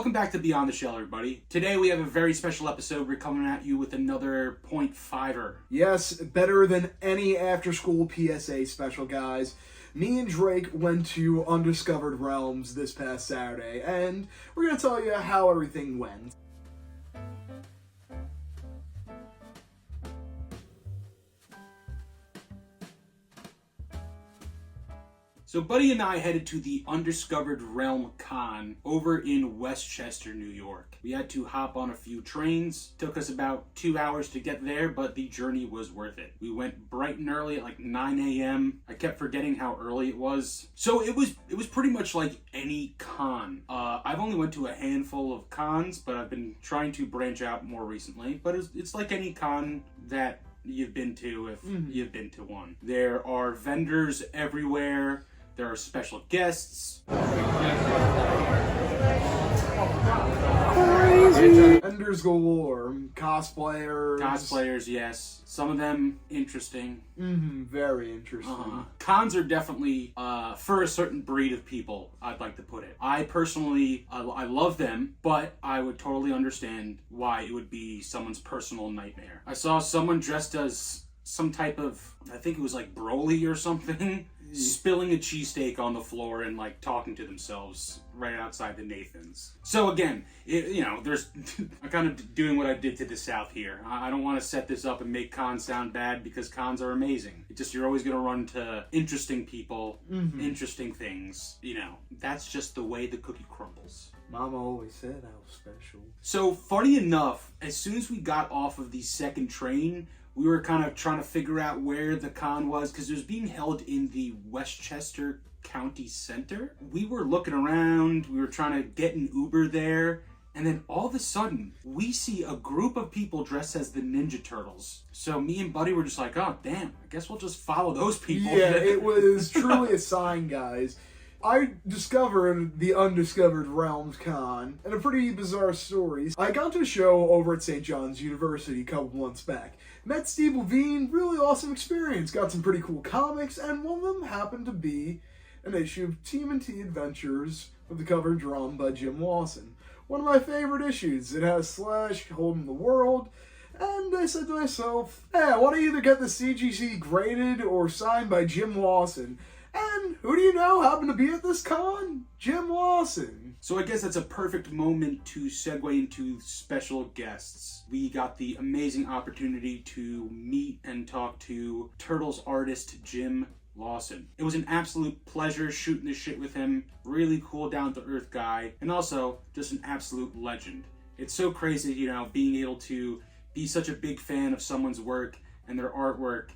Welcome back to Beyond the Shell, everybody. Today we have a very special episode. We're coming at you with another .5er. Yes, better than any after-school PSA special, guys. Me and Drake went to Undiscovered Realms this past Saturday, and we're going to tell you how everything went. So Buddy and I headed to the Undiscovered Realm Con over in Westchester, New York. We had to hop on a few trains. Took us about 2 hours to get there, but the journey was worth it. We went bright and early at like 9 a.m. I kept forgetting how early it was. So it was pretty much like any con. I've only went to a handful of cons, but I've been trying to branch out more recently. But it's like any con that you've been to if you've been to one. There are vendors everywhere. There are special guests. Crazy! Vendors galore, cosplayers. Cosplayers, yes. Some of them interesting. Very interesting. Cons are definitely for a certain breed of people, I'd like to put it. I personally, I love them, but I would totally understand why it would be someone's personal nightmare. I saw someone dressed as some type of, I think it was like Broly or something, spilling a cheesesteak on the floor and like talking to themselves right outside the Nathans. So again, there's I'm kind of doing what I did to the South here. I don't want to set this up and make cons sound bad because cons are amazing. It's just you're always going to run to interesting people, interesting things. That's just the way the cookie crumbles. Mama always said I was special. So funny enough, as soon as we got off of the second train, we were kind of trying to figure out where the con was because it was being held in the Westchester County Center. We were looking around, we were trying to get an Uber there, and then all of a sudden, we see a group of people dressed as the Ninja Turtles. So me and Buddy were just like, oh, damn, I guess we'll just follow those people. Yeah, it was truly a sign, guys. I discovered the Undiscovered Realms Con, and a pretty bizarre story. I got to a show over at St. John's University a couple months back. Met Steve Levine, really awesome experience. Got some pretty cool comics, and one of them happened to be an issue of TMNT Adventures with the cover drawn by Jim Lawson. One of my favorite issues. It has Slash holding the world, and I said to myself, hey, I want to either get the CGC graded or signed by Jim Lawson. And who do you know happened to be at this con? Jim Lawson. So I guess that's a perfect moment to segue into special guests. We got the amazing opportunity to meet and talk to Turtles artist Jim Lawson. It was an absolute pleasure shooting this shit with him. Really cool, down-to-earth guy. And also, just an absolute legend. It's so crazy, being able to be such a big fan of someone's work and their artwork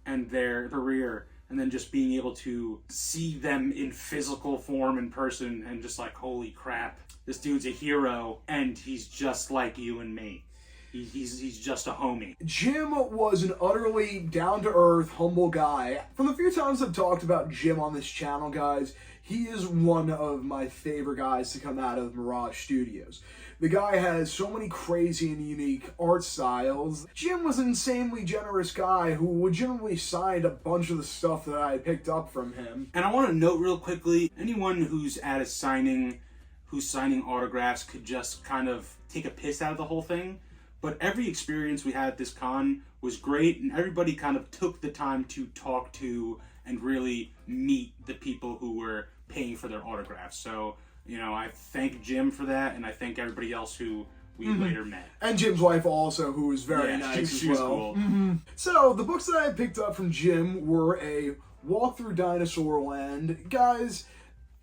and their career, and then just being able to see them in physical form in person and just like, holy crap, this dude's a hero and he's just like you and me. He's just a homie. Jim was an utterly down-to-earth, humble guy. From the few times I've talked about Jim on this channel, guys, he is one of my favorite guys to come out of Mirage Studios. The guy has so many crazy and unique art styles. Jim was an insanely generous guy who legitimately signed a bunch of the stuff that I picked up from him. And I want to note real quickly, anyone who's at a signing, who's signing autographs could just kind of take a piss out of the whole thing. But every experience we had at this con was great, and everybody kind of took the time to talk to and really meet the people who were paying for their autographs. So, I thank Jim for that, and I thank everybody else who we later met. And Jim's wife also, who was very nice as well. Cool. So, the books that I picked up from Jim were a Walk Through Dinosaur Land. Guys,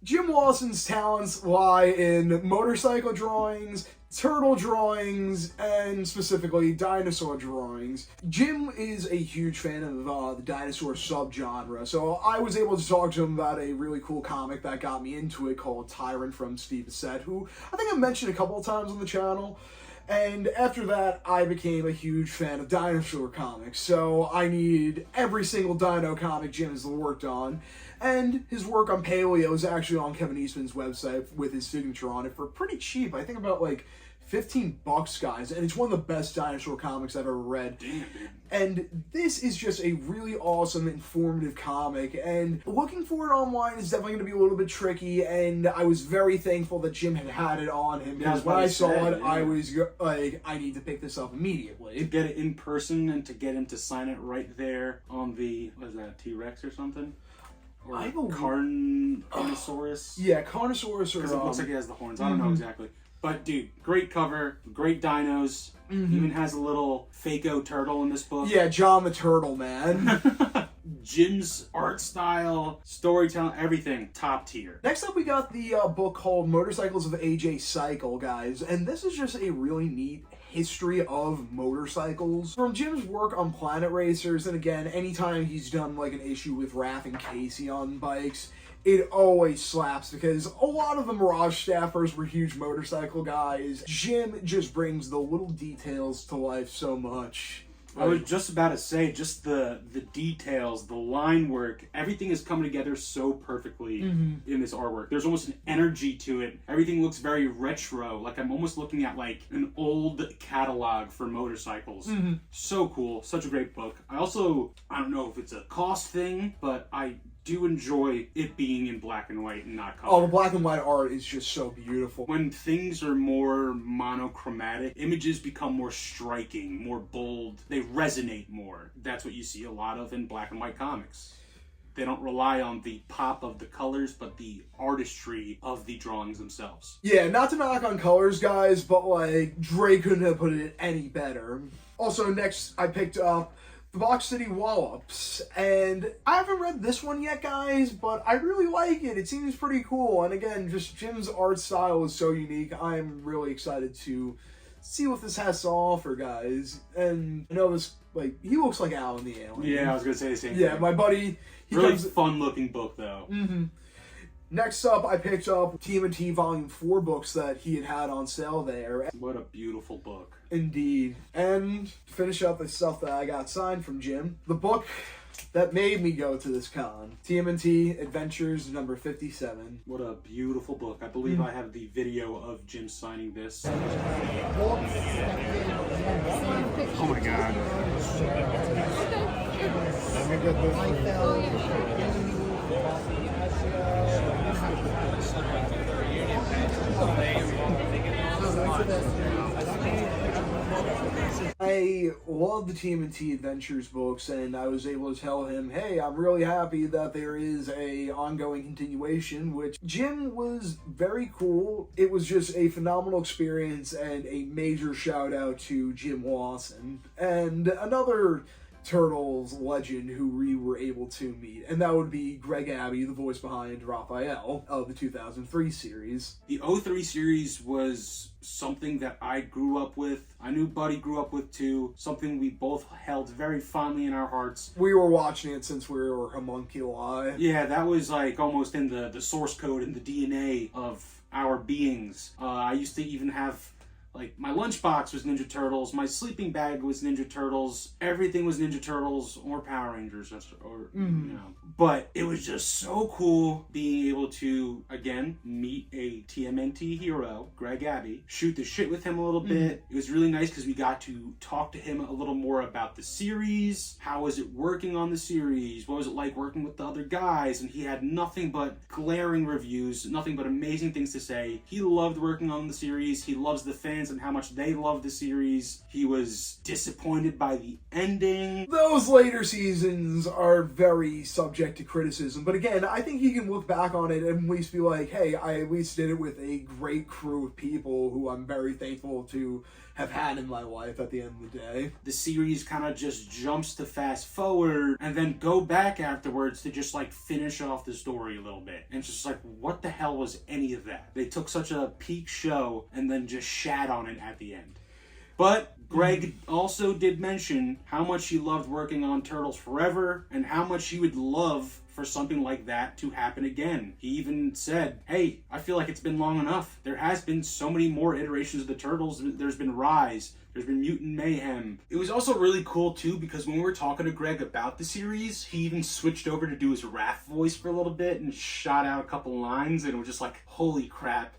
Jim Lawson's talents lie in motorcycle drawings, turtle drawings, and specifically dinosaur drawings. Jim is a huge fan of the dinosaur subgenre, so I was able to talk to him about a really cool comic that got me into it called Tyrant from Steve Bissett, who I think I mentioned a couple of times on the channel. And after that, I became a huge fan of dinosaur comics, so I needed every single dino comic Jim has worked on. And his work on Paleo is actually on Kevin Eastman's website with his signature on it for pretty cheap. I think about like $15, guys, and it's one of the best dinosaur comics I've ever read. Damn, dude. And this is just a really awesome, informative comic, and looking for it online is definitely going to be a little bit tricky, and I was very thankful that Jim had it on him, because when I saw it, I was like, I need to pick this up immediately. To get it in person and to get him to sign it right there on the, what is that, T-Rex or something? Or Carnosaurus? Yeah, Carnosaurus or... Because it looks like it has the horns. I don't know exactly. But dude, great cover, great dinos. Even has a little Fako turtle in this book. Yeah, John the Turtle, man. Jim's art style, storytelling, everything top tier. Next up, we got the book called Motorcycles of AJ Cycle, guys, and this is just a really neat history of motorcycles. From Jim's work on Planet Racers, and again, anytime he's done like an issue with Raph and Casey on bikes, it always slaps, because a lot of the Mirage staffers were huge motorcycle guys. Jim just brings the little details to life so much. I was just about to say, just the details, the line work, everything is coming together so perfectly in this artwork. There's almost an energy to it. Everything looks very retro, like I'm almost looking at like an old catalog for motorcycles. So cool, such a great book. I don't know if it's a cost thing, but I do enjoy it being in black and white and not color. Oh, the black and white art is just so beautiful. When things are more monochromatic, images become more striking, more bold. They resonate more. That's what you see a lot of in black and white comics. They don't rely on the pop of the colors, but the artistry of the drawings themselves. Yeah, not to knock on colors, guys, but like, Dre couldn't have put it any better. Also, next I picked up The Box City Wallops, and I haven't read this one yet, guys, but I really like it. It seems pretty cool, and again, just Jim's art style is so unique. I'm really excited to see what this has to offer, guys. And I know this, like, he looks like Alan the Alien. Yeah, I was gonna say the same thing. Yeah, my buddy. Really fun-looking book, though. Next up, I picked up TMNT Volume 4 books that he had on sale there. What a beautiful book. Indeed. And to finish up the stuff that I got signed from Jim, the book that made me go to this con, TMNT Adventures number 57. What a beautiful book. I believe I have the video of Jim signing this. Oh my god. Let me get I love the TMNT Adventures books, and I was able to tell him, hey, I'm really happy that there is a ongoing continuation, which Jim was very cool. It was just a phenomenal experience, and a major shout out to Jim Lawson. And another Turtles legend who we were able to meet, and that would be Greg Abbey, the voice behind Raphael of the 2003 series. The 03 series was something that I grew up with. I knew Buddy grew up with too. Something we both held very fondly in our hearts. We were watching it since we were homunculi. Yeah, that was like almost in the source code and the DNA of our beings. I used to even have, like, my lunchbox was Ninja Turtles, my sleeping bag was Ninja Turtles, everything was Ninja Turtles or Power Rangers, you know. But it was just so cool being able to, again, meet a TMNT hero, Greg Abbey, shoot the shit with him a little bit. It was really nice because we got to talk to him a little more about the series. How was it working on the series? What was it like working with the other guys? And he had nothing but glaring reviews, nothing but amazing things to say. He loved working on the series. He loves the fans and how much they love the series. He was disappointed by the ending. Those later seasons are very subject to criticism, but again, I think he can look back on it and at least be like, hey, I at least did it with a great crew of people who I'm very thankful to have had in my life at the end of the day. The series kind of just jumps to fast forward and then go back afterwards to just like finish off the story a little bit. And it's just like, what the hell was any of that? They took such a peak show and then just shat on it at the end. But Greg also did mention how much he loved working on Turtles Forever and how much he would love for something like that to happen again. He even said, hey, I feel like it's been long enough. There has been so many more iterations of the Turtles. There's been Rise. There's been Mutant Mayhem. It was also really cool too because when we were talking to Greg about the series, he even switched over to do his Raph voice for a little bit and shot out a couple lines, and it was just like, holy crap.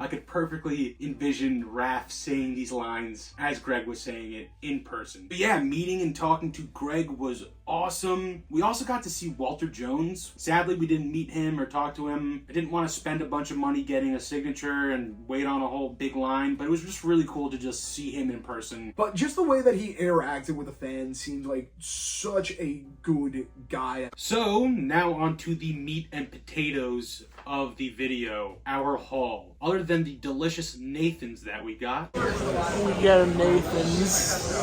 I could perfectly envision Raph saying these lines as Greg was saying it in person. But yeah, meeting and talking to Greg was awesome. We also got to see Walter Jones. Sadly, we didn't meet him or talk to him. I didn't want to spend a bunch of money getting a signature and wait on a whole big line, but it was just really cool to just see him in person. But just the way that he interacted with the fans seemed like such a good guy. So, now on to the meat and potatoes of the video, our haul. Other than the delicious Nathans that we got. We got a Nathan's.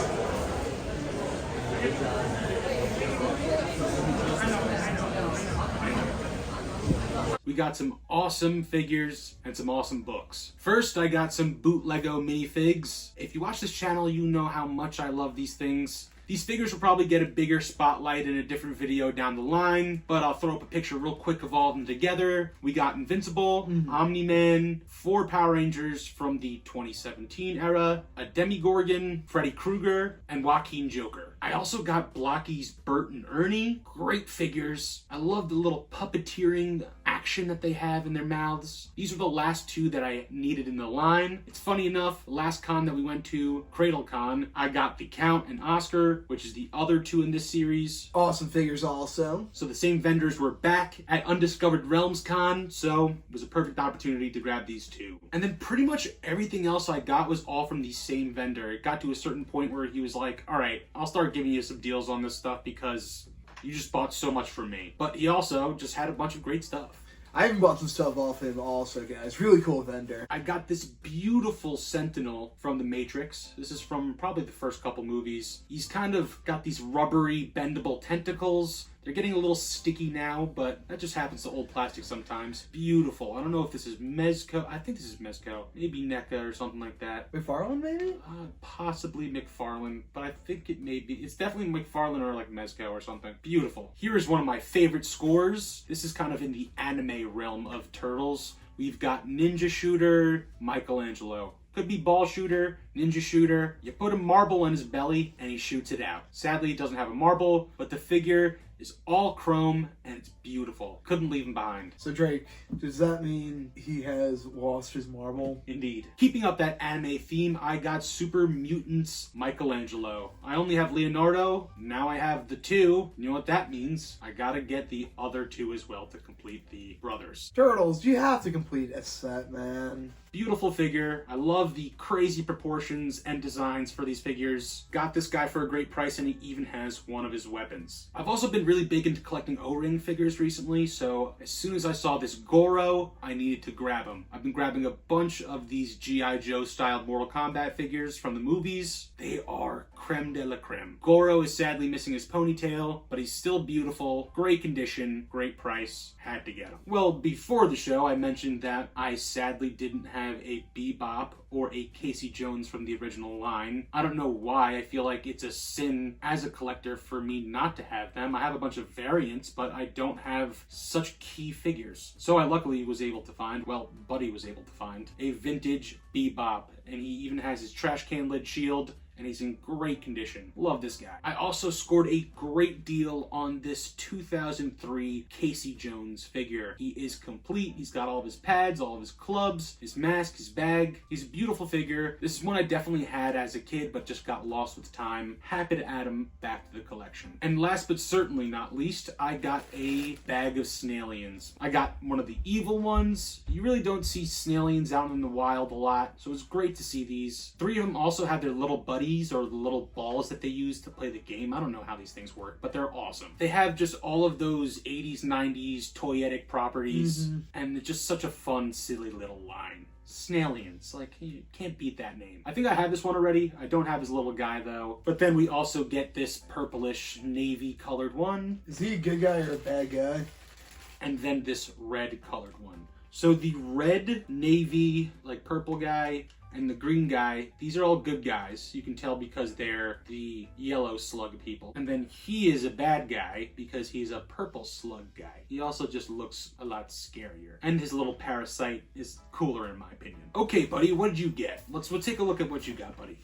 We got some awesome figures and some awesome books. First, I got some bootleggo minifigs. If you watch this channel, you know how much I love these things. These figures will probably get a bigger spotlight in a different video down the line, but I'll throw up a picture real quick of all of them together. We got Invincible, Omni-Man, 4 Power Rangers from the 2017 era, a Demigorgon, Freddy Krueger, and Joaquin Joker. I also got Blocky's Bert and Ernie. Great figures. I love the little puppeteering action that they have in their mouths. These are the last 2 that I needed in the line. It's funny enough, the last con that we went to, Cradle Con, I got the Count and Oscar, which is the other 2 in this series. Awesome figures also. So the same vendors were back at Undiscovered Realms Con, so it was a perfect opportunity to grab these 2. And then pretty much everything else I got was all from the same vendor. It got to a certain point where he was like, all right, I'll start giving you some deals on this stuff because you just bought so much from me. But he also just had a bunch of great stuff. I even bought some stuff off him also, guys. Really cool vendor. I got this beautiful Sentinel from The Matrix. This is from probably the first couple movies. He's kind of got these rubbery, bendable tentacles. They're getting a little sticky now, but that just happens to old plastic sometimes. Beautiful. I don't know if this is Mezco. I think this is Mezco. Maybe NECA or something like that. McFarlane, maybe? Possibly McFarlane, but I think it may be. It's definitely McFarlane or like Mezco or something. Beautiful. Here is one of my favorite scores. This is kind of in the anime realm of Turtles. We've got Ninja Shooter, Michelangelo. Could be Ball Shooter, Ninja Shooter. You put a marble in his belly and he shoots it out. Sadly, he doesn't have a marble, but the figure is all chrome and it's beautiful. Couldn't leave him behind. So Drake, does that mean he has lost his marble? Indeed. Keeping up that anime theme, I got Super Mutants Michelangelo. I only have Leonardo, now I have the 2. You know what that means? I gotta get the other 2 as well to complete the brothers. Turtles, you have to complete a set, man. Beautiful figure. I love the crazy proportions and designs for these figures. Got this guy for a great price and he even has one of his weapons. I've also been really big into collecting O-ring figures recently, so as soon as I saw this Goro, I needed to grab him. I've been grabbing a bunch of these G.I. Joe styled Mortal Kombat figures from the movies. They are creme de la creme. Goro is sadly missing his ponytail, but he's still beautiful, great condition, great price. Had to get him. Well, before the show, I mentioned that I sadly didn't have a Bebop or a Casey Jones from the original line. I don't know why. I feel like it's a sin as a collector for me not to have them. I have a bunch of variants, but I don't have such key figures. So I luckily was able to find, well, Buddy was able to find, a vintage Bebop, and he even has his trash can lid shield, and he's in great condition. Love this guy. I also scored a great deal on this 2003 Casey Jones figure. He is complete. He's got all of his pads, all of his clubs, his mask, his bag. He's a beautiful figure. This is one I definitely had as a kid, but just got lost with time. Happy to add him back to the collection. And last but certainly not least, I got a bag of Snailians. I got one of the evil ones. You really don't see Snailians out in the wild a lot, so it's great to see these. 3 of them also have their little buddies or the little balls that they use to play the game. I don't know how these things work, but they're awesome. They have just all of those 80s, 90s toyetic properties, and it's just such a fun, silly little line. Snailians, like, you can't beat that name. I think I have this one already. I don't have his little guy though. But then we also get this purplish navy colored one. Is he a good guy or a bad guy? And then this red colored one. So the red, navy, like purple guy, and the green guy, these are all good guys. You can tell because they're the yellow slug people. And then he is a bad guy because he's a purple slug guy. He also just looks a lot scarier. And his little parasite is cooler in my opinion. Okay, buddy, what did you get? Let's take a look at what you got, buddy.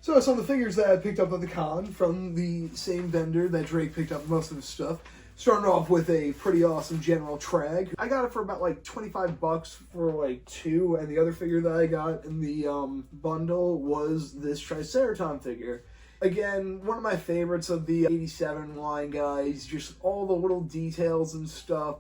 So some of the figures that I picked up at the con from the same vendor that Drake picked up most of his stuff. Starting off with a pretty awesome General Trag. I got it for about like 25 bucks for like 2, and the other figure that I got in the bundle was this Triceraton figure. Again, one of my favorites of the 87 line, guys. Just all the little details and stuff.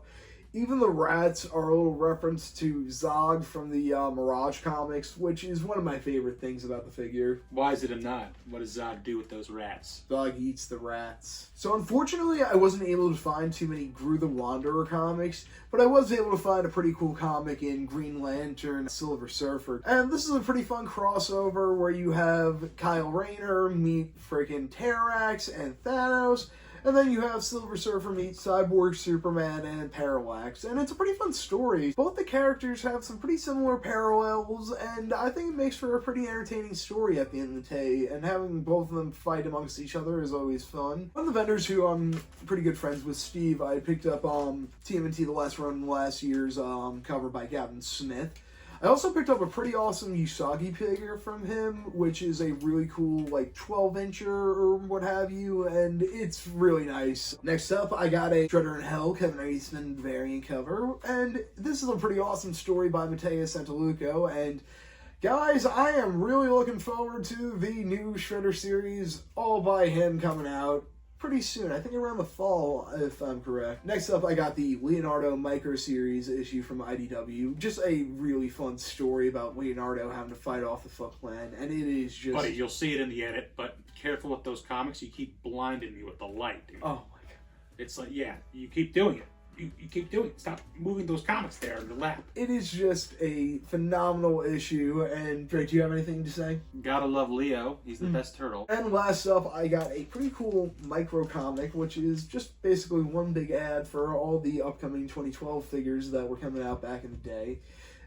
Even the rats are a little reference to Zog from the Mirage comics, which is one of my favorite things about the figure. Why is it a nod? What does Zog do with those rats? Zog eats the rats. So unfortunately, I wasn't able to find too many Gru the Wanderer comics, but I was able to find a pretty cool comic in Green Lantern, Silver Surfer. And this is a pretty fun crossover where you have Kyle Rayner meet freaking Terrax and Thanos, and then you have Silver Surfer meet Cyborg, Superman, and Parallax. And it's a pretty fun story. Both the characters have some pretty similar parallels, and I think it makes for a pretty entertaining story at the end of the day. And having both of them fight amongst each other is always fun. One of the vendors who I'm pretty good friends with, Steve, I picked up TMNT The Last Run last year's cover by Gavin Smith. I also picked up a pretty awesome Usagi figure from him, which is a really cool, like, 12-incher or what have you, and it's really nice. Next up, I got a Shredder in Hell Kevin Eastman variant cover, and this is a pretty awesome story by Matteo Santaluco, and guys, I am really looking forward to the new Shredder series, all by him coming out pretty soon. I think around the fall, if I'm correct. Next up, I got the Leonardo Micro Series issue from IDW. Just a really fun story about Leonardo having to fight off the Foot Clan, and it is just... Buddy, you'll see it in the edit, but careful with those comics. You keep blinding me with the light, dude. Oh my god. It's like, yeah, you keep doing it. You keep doing it. Stop moving those comics there in the lap. It is just a phenomenal issue, and Drake, do you have anything to say? Gotta love Leo. He's the best turtle. And last up, I got a pretty cool micro comic, which is just basically one big ad for all the upcoming 2012 figures that were coming out back in the day.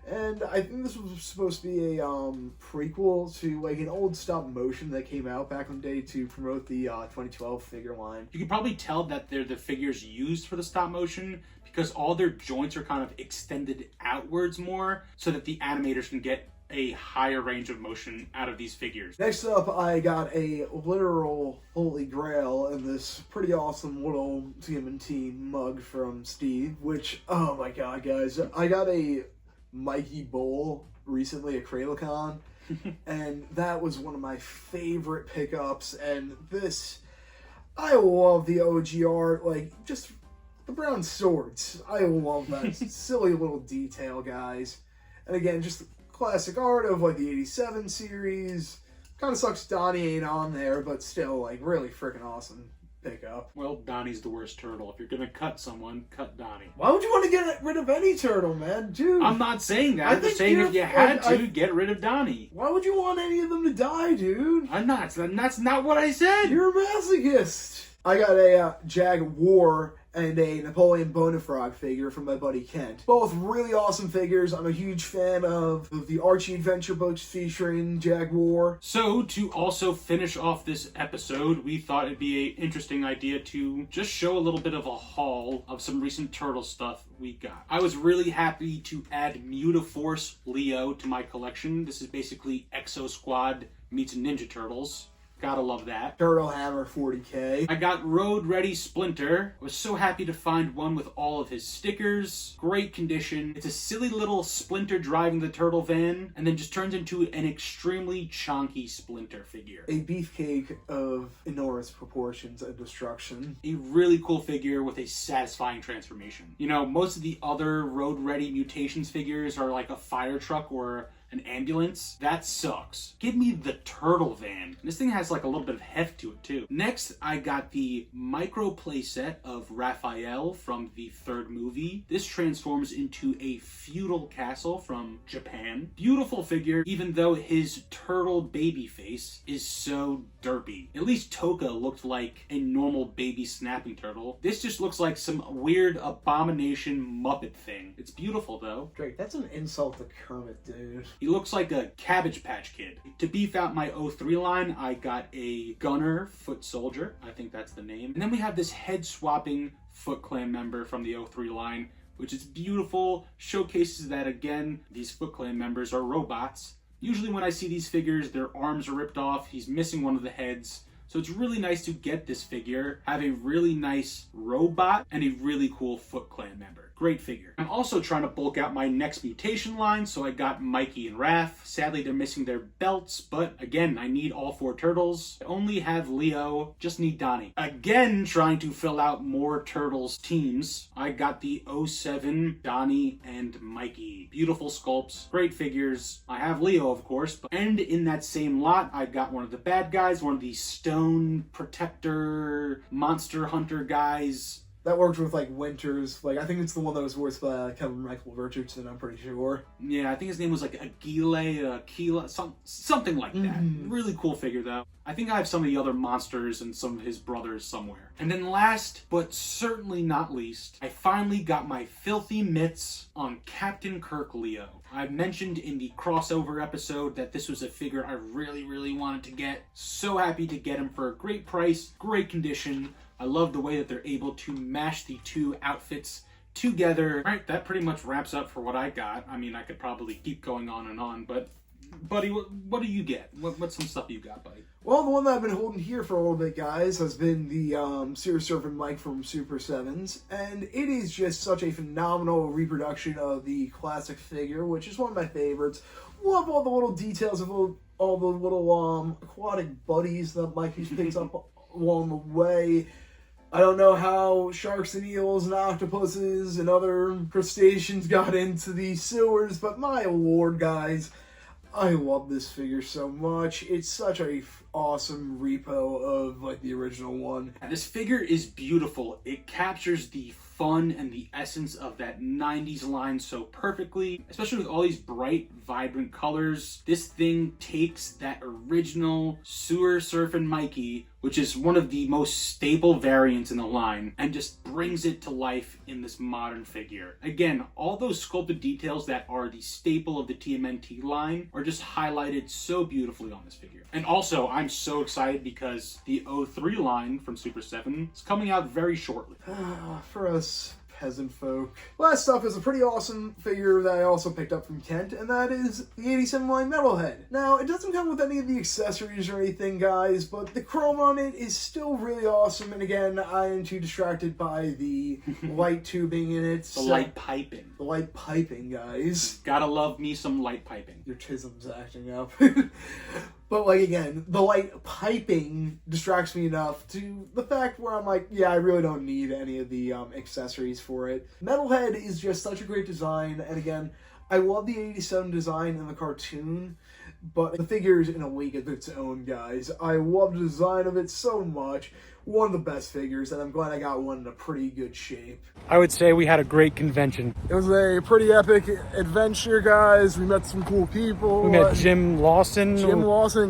And I think this was supposed to be a prequel to like an old stop motion that came out back in the day to promote the 2012 figure line. You can probably tell that they're the figures used for the stop motion because all their joints are kind of extended outwards more so that the animators can get a higher range of motion out of these figures. Next up, I got a literal holy grail in this pretty awesome little TMNT mug from Steve, which, oh my god, guys, I got a Mikey Bowl recently at CradleCon, and that was one of my favorite pickups, and this, I love the OG art, like, just the brown swords. I love that silly little detail, guys. And again, just classic art of, like, the 87 series. Kind of sucks Donnie ain't on there, but still, like, really freaking awesome pickup. Well, Donnie's the worst turtle. If you're gonna cut someone, cut Donnie. Why would you want to get rid of any turtle, man? Dude. I'm not saying that. I'm just saying if you had to, get rid of Donnie. Why would you want any of them to die, dude? I'm not. That's not what I said. You're a masochist. I got a Jag War and a Napoleon Bonafrog figure from my buddy Kent. Both really awesome figures. I'm a huge fan of the Archie adventure books featuring Jaguar. So, to also finish off this episode, we thought it'd be an interesting idea to just show a little bit of a haul of some recent Turtle stuff we got. I was really happy to add Mutaforce Leo to my collection. This is basically Exo Squad meets Ninja Turtles. Gotta love that. Turtle Hammer 40K. I got Road Ready Splinter. I was so happy to find one with all of his stickers. Great condition. It's a silly little Splinter driving the turtle van, and then just turns into an extremely chonky Splinter figure. A beefcake of enormous proportions and destruction. A really cool figure with a satisfying transformation. You know, most of the other Road Ready Mutations figures are like a fire truck or An ambulance? That sucks. Give me the turtle van. This thing has like a little bit of heft to it too. Next, I got the micro playset of Raphael from the third movie. This transforms into a feudal castle from Japan. Beautiful figure, even though his turtle baby face is so derpy. At least Toka looked like a normal baby snapping turtle. This just looks like some weird abomination Muppet thing. It's beautiful though. Drake, that's an insult to Kermit, dude. He looks like a Cabbage Patch Kid. To beef out my 03 line, I got a Gunner Foot Soldier. I think that's the name. And then we have this head-swapping Foot Clan member from the 03 line, which is beautiful. Showcases that, again, these Foot Clan members are robots. Usually when I see these figures, their arms are ripped off. He's missing one of the heads. So it's really nice to get this figure, have a really nice robot, and a really cool Foot Clan member. Great figure. I'm also trying to bulk out my next mutation line, so I got Mikey and Raph. Sadly, they're missing their belts, but again, I need all 4 turtles. I only have Leo, just need Donnie. Again, trying to fill out more turtles teams. I got the 07 Donnie and Mikey. Beautiful sculpts, great figures. I have Leo, of course, and in that same lot, I've got one of the bad guys, one of the stone protector monster hunter guys. That worked with, like, Winters. Like, I think it's the one that was voiced by Kevin Michael Richardson, I'm pretty sure. Yeah, I think his name was, like, Aquila, something like that. Really cool figure, though. I think I have some of the other monsters and some of his brothers somewhere. And then last, but certainly not least, I finally got my filthy mitts on Captain Kirk Leo. I mentioned in the crossover episode that this was a figure I really, really wanted to get. So happy to get him for a great price, great condition. I love the way that they're able to mash the 2 outfits together. All right, that pretty much wraps up for what I got. I mean, I could probably keep going on, but buddy, what do you get? What's some stuff you got, buddy? Well, the one that I've been holding here for a little bit, guys, has been the Sewer Serpent Mike from Super 7s, and it is just such a phenomenal reproduction of the classic figure, which is one of my favorites. Love all the little details of all the little aquatic buddies that Mike picks up along the way. I don't know how sharks and eels and octopuses and other crustaceans got into the sewers, but my lord, guys, I love this figure so much. It's such a awesome repo of, like, the original one. This figure is beautiful. It captures the fun and the essence of that 90s line so perfectly, especially with all these bright, vibrant colors. This thing takes that original Sewer Surfing Mikey, which is one of the most staple variants in the line, and just brings it to life in this modern figure. Again, all those sculpted details that are the staple of the TMNT line are just highlighted so beautifully on this figure. And also, I'm so excited because the 03 line from Super 7 is coming out very shortly. For us peasant folk. Last up is a pretty awesome figure that I also picked up from Kent, and that is the 87 line Metalhead. Now, it doesn't come with any of the accessories or anything, guys, but the chrome on it is still really awesome, and again, I am too distracted by the light tubing in it. The light piping. The light piping, guys. Gotta love me some light piping. Your tism's acting up. But, like, again, the light piping distracts me enough to the fact where I'm like, yeah, I really don't need any of the accessories for it. Metalhead is just such a great design, and again, I love the 87 design in the cartoon, but the figure is in a league of its own, guys. I love the design of it so much. One of the best figures, and I'm glad I got one in a pretty good shape. I would say we had a great convention. It was a pretty epic adventure, guys. We met some cool people. We met Jim Lawson,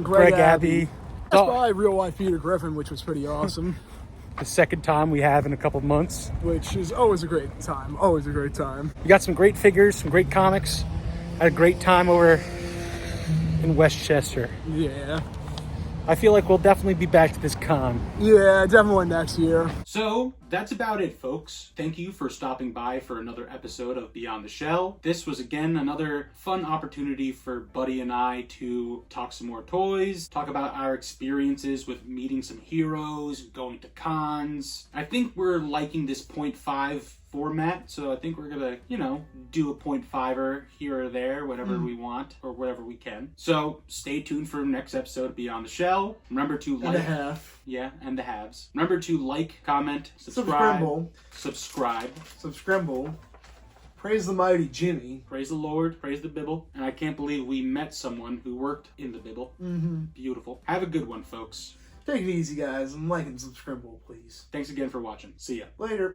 Greg Abbey. That's Oh. probably real life Peter Griffin, which was pretty awesome. The second time we have in a couple months. Which is always a great time. Always a great time. We got some great figures, some great comics. Had a great time over in Westchester. Yeah. I feel like we'll definitely be back to this con. Yeah, definitely next year. So, that's about it, folks. Thank you for stopping by for another episode of Beyond the Shell. This was, again, another fun opportunity for Buddy and I to talk some more toys, talk about our experiences with meeting some heroes, going to cons. I think we're liking this 0.5 format, so I think we're gonna, do a 0.5er here or there, whatever we want, or whatever we can. So, stay tuned for the next episode of Beyond the Shell. Remember to like... And a half. Yeah, and the halves. Remember to like, comment, subscribe. Praise the mighty Jimmy. Praise the Lord, praise the Bible. And I can't believe we met someone who worked in the Bible. Mm-hmm. Beautiful. Have a good one, folks. Take it easy, guys, and like and subscribe, please. Thanks again for watching. See ya. Later.